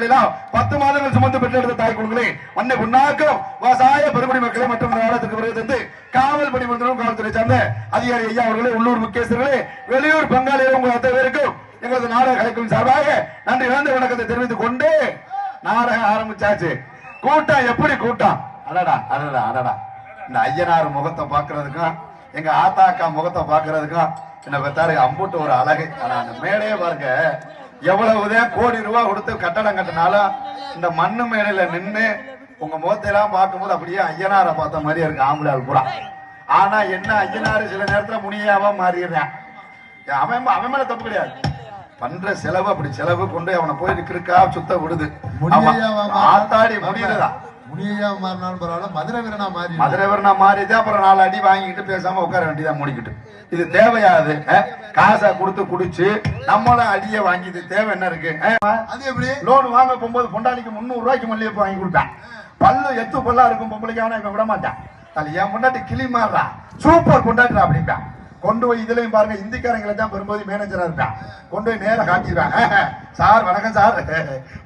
பெண்களெல்லாம் 10 மாதங்கள் சுமந்து பெற்றெடுத்த தாய் குழுக்களே, மண்ணை பொன்னாக்கும் விவசாய பெருங்குடி மக்களை மற்றும் நாடகத்திற்கு வருகை தந்து காவல் பணிபுரிந்தும் காவல்துறை சார்ந்த அதிகாரி ஐயா அவர்களே, உள்ளூர் முக்கியஸ்தர்களே, வெளியூர் பங்காளிகள் உங்கள் அத்தனை பேருக்கும் எங்களது நாடக கலைக்கும் சார்பாக நன்றி வேந்த வணக்கத்தை தெரிவித்துக் கொண்டு நாடகம் ஆரம்பிச்சாச்சு. கூட்டம் எப்படி கூட்டம், அடடா அடடா அடடா. இந்த ஐயனார் முகத்தை பாக்குறதுக்கும் எங்க ஆத்தாக்கா முகத்தை பாக்குறதுக்கும் என்ன பார்த்தாரு அம்புட்டு ஒரு அழகு. ஆனா அந்த மேடையே பாருங்க, எவ்வளவுதான் கோடி ரூபாய் கொடுத்து கட்டடம் கட்டினாலும் இந்த மண்ணு மேடையில நின்று உங்க முகத்தையெல்லாம் பார்க்கும்போது அப்படியே ஐயனாரை பார்த்த மாதிரி இருக்கு ஆம்பளை பூரா. ஆனா என்ன ஐயனாரு சில நேரத்துல முனியாவா மாறிடுறான். அவன் மேல தப்பு கிடையாது, பண்ற செலவு அப்படி செலவு கொண்டு அவனை போய் இருக்கா சுத்த விடுது. ஆத்தாடி முடியலதான் முனியா மாறினாலும் பரவாயில்ல, மதுரை வீரனா மாறிதான் அப்புறம் 4 அடி வாங்கிட்டு பேசாம உட்கார வேண்டியதான் மூடிக்கிட்டு. இது தேவையாது? காசை கொடுத்து குடிச்சு நம்மளும் அடிய வாங்கிது தேவை என்ன இருக்கு? அது எப்படி லோன் வாங்க போகும்போது பொண்டாளிக்கு 300 ரூபாய்க்கு மல்லிகைப்பூ வாங்கி கொடுப்பேன். பல்லு எத்து பல்லா இருக்கும் பொம்பளைக்கு, ஆனா இவன் விட மாட்டான். என் பொண்டாட்டி கிளி மாறுறா, சூப்பர் பொண்டாட்டிரா அப்படின்பான். கொண்டு போய் இதுலயும் பாருங்க, இந்திக்காரங்களை தான் பெரும்போது மேனேஜரா இருப்பான். கொண்டு போய் நேரம் காட்டிடுவேன். சார் வணக்கம் சார்,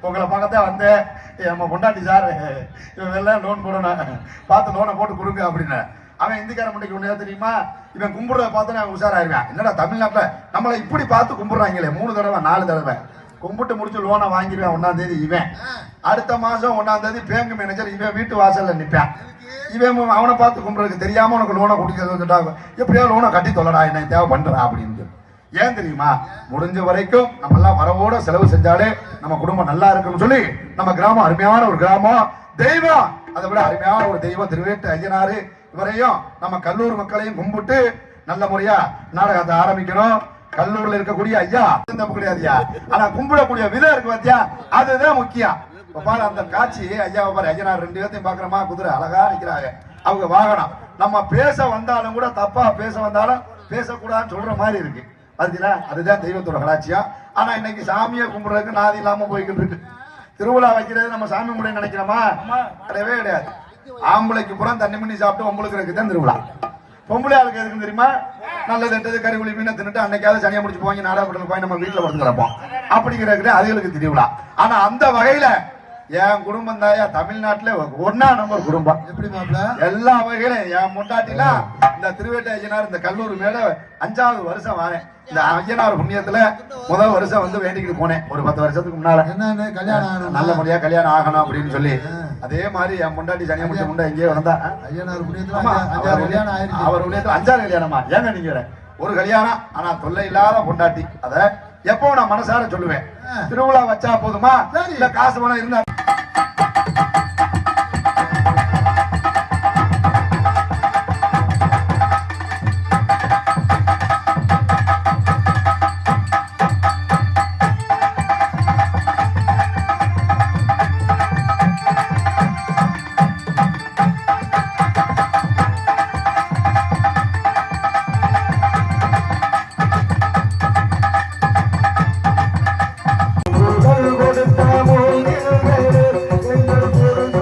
உங்களை பக்கத்தான் வந்தேன், நம்ம பொண்டாட்டி சார் இவன் எல்லாம் லோன் போடணும், பார்த்து லோனை போட்டு கொடுங்க அப்படின்னு. அவன் இந்திக்காரன் முன்னைக்கு ஒண்ணு தெரியுமா, இவன் கும்பிடுறத பார்த்தோன்னே அவன் உஷாராயிருவான். என்னடா தமிழ்நாட்டுல நம்மளை இப்படி பார்த்து கும்பிடுறாங்களே, 3 தடவை 4 தடவை கும்பிட்டு முடிச்சு லோனை வாங்கிடுவேன். 1ஆம் தேதி இவன், அடுத்த மாசம் 1ஆம் தேதி பேங்க் மேனேஜர் இவன் வீட்டு வாசல்ல நிற்பான். இவன் அவனை பார்த்து கும்பிடுறதுக்கு தெரியாம உனக்கு லோனை குடிக்கிறது, எப்படியா லோனை கட்டி தொல்லடா, என்ன தேவை பண்றா அப்படின்னு. ஏன் தெரியுமா, முடிஞ்ச வரைக்கும் நம்ம எல்லாம் வரவோட செலவு செஞ்சாலே நம்ம குடும்பம் நல்லா இருக்குன்னு சொல்லி நம்ம கிராமம் அருமையான ஒரு கிராமம், தெய்வம் அதை விட அருமையான ஒரு தெய்வம் திருவேட்டு ஐயனாரு. இவரையும் நம்ம கல்லூர் மக்களையும் கும்பிட்டு நல்ல முறையா நாடகத்தை ஆரம்பிக்கணும். கல்லூர்ல இருக்கக்கூடிய ஐயா தப்பு கிடையாதுயா, ஆனா கும்பிடக்கூடிய விதம் இருக்கு பாத்தியா, அதுதான் முக்கியம். பாரு அந்த காட்சி, ஐயாவை பாரு, ஐயனார் 2 பேர்த்தையும் பாக்குறமா, குதிரை அழகா நிக்கிறாங்க, அவங்க வாகனம். நம்ம பேச வந்தாலும் கூட தப்பா பேச வந்தாலும் பேசக்கூடாதுன்னு சொல்ற மாதிரி இருக்கு. அதுதான் தெய்வத்தோட கலாச்சியம். ஆனா இன்னைக்கு சாமியை கும்பிடுறதுக்கு நாதி இல்லாம போய்கிட்டு இருக்கு. திருவிழா வைக்கிறது நம்ம சாமி முறை நினைக்கிறோமா? கிடையவே கிடையாது. ஆம்பளைக்கு புறம் தண்ணி மண்ணி சாப்பிட்டு உங்களுக்கு தான் திருவிழா. பொம்பளை ஆளுக்கு எதுக்கு தெரியுமா, நல்லது எட்டது கறி உளி மீனை தின்னுட்டு அன்னைக்காவது சனியா முடிச்சு போய் நாடாப்பட்டில் போய் நம்ம வீட்டுல படுத்து கிடப்போம். அப்படிங்கிறது அதுகளுக்கு திருவிழா. ஆனா அந்த வகையில என் குடும்பம் தாயா தமிழ்நாட்டுல 1ஆம் நம்பர் குடும்பம். எப்படி மாப்பிள்ள எல்லா வகையிலும் என் முண்டாட்டிலாம் இந்த திருவேட்டை ஐயனார் இந்த கல்லூரி மேல 5வது வருஷம் வரேன். இந்த ஐயனார் புண்ணியத்துல முதல் வருஷம் வந்து வேண்டிக்கிட்டு போனேன் ஒரு 10 வருஷத்துக்கு முன்னால. என்ன கல்யாணம் நல்ல முறையா கல்யாணம் ஆகணும் அப்படின்னு சொல்லி. அதே மாதிரி என் முண்டாட்டி சனியா முடிச்ச முண்டா எங்கேயே வந்தா ஐயனார் புண்ணியத்துல 5 கல்யாணம் ஆயிடுச்சு. அவர் புண்ணியத்துல 5வது கல்யாணமா? ஏங்க நீங்க ஒரு கல்யாணம், ஆனா தொல்லை இல்லாத பொண்டாட்டி. அத எப்போ நான் மனசார சொல்லுவேன், திருவிழா வச்சா போதுமா இல்ல காசு பணம் இருந்தா கொடுத்த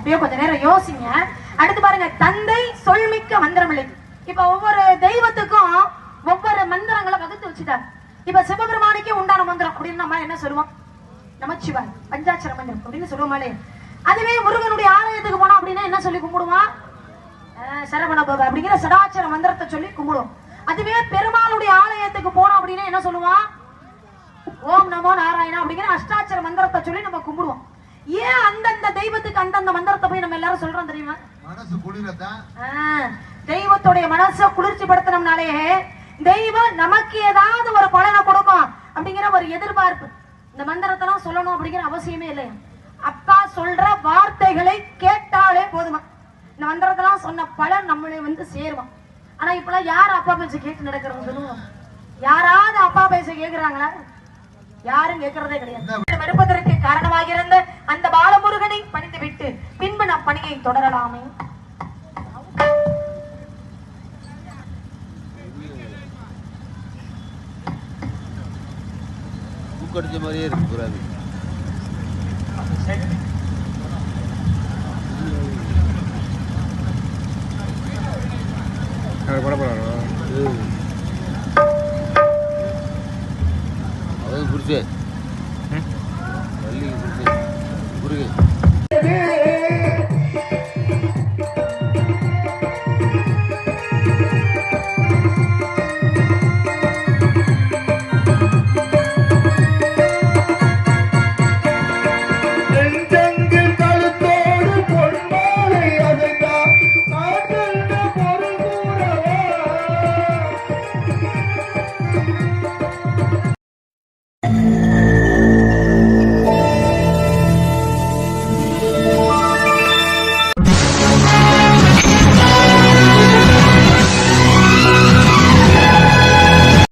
அப்படியே கொஞ்ச நேரம் யோசிங்க. அடுத்து பாருங்க, தந்தை சொல்மிக்க மந்திரமில்லை. இப்ப ஒவ்வொரு தெய்வத்துக்கும் ஒவ்வொரு மந்திரங்களை வகுத்து வச்சுட்டாங்க. இப்ப சிவபெருமானுக்கே உண்டான மந்திரம் அப்படின்னு நம்ம என்ன சொல்லுவோம்? நமச்சிவாய், பஞ்சாட்சர மந்திரம் அப்படின்னு சொல்லுவோமாலே. அதுவே முருகனுடைய ஆலயத்துக்கு போனோம் அப்படின்னா என்ன சொல்லி கும்பிடுவான்? சரவண பவ அப்படிங்கிற சடாட்சர மந்திரத்தை சொல்லி கும்பிடுவோம். அதுவே பெருமாளுடைய ஆலயத்துக்கு போனோம் அப்படின்னா என்ன சொல்லுவான்? ஓம் நமோ நாராயணா அப்படிங்கிற அஷ்டாட்சர மந்திரத்தை சொல்லி நம்ம கும்பிடுவோம். ஏன் அந்தந்த தெய்வத்துக்கு அந்தந்த மந்திரத்தை போய் நம்ம எல்லாரும் சொல்றோம் தெரியுமா? மனசு குளிரத்தான். தெய்வத்துடைய மனசை குளிர்ச்சி படுத்தணும்னாலே தெய்வம் நமக்கு ஏதாவது ஒரு பலனை கொடுக்கும் அப்படிங்கிற ஒரு எதிர்பார்ப்பு. இந்த மந்திரத்தெல்லாம் சொல்லணும் அப்படிங்கிற அவசியமே இல்லையா? அப்பா சொல்ற வார்த்தைகளை கேட்டாலே போதுமா, இந்த மந்திரத்தெல்லாம் சொன்ன பலன் நம்மளே வந்து சேருவோம். ஆனா இப்பெல்லாம் யார் அப்பா பேச்ச கேட்டு நடக்கிறது சொல்லுவோம்? யாராவது அப்பா பேச்ச கேட்கிறாங்களா? யாரும் கேட்கறதே கிடையாது. மறுப்பதற்கு காரணமாக இருந்த அந்த பாலமுருகனை பணிந்து விட்டு பின்பு நம் பணியை தொடரலாமே. கடிச்ச மாதிரியே இருக்கு புறாவி. அது புரிச்சு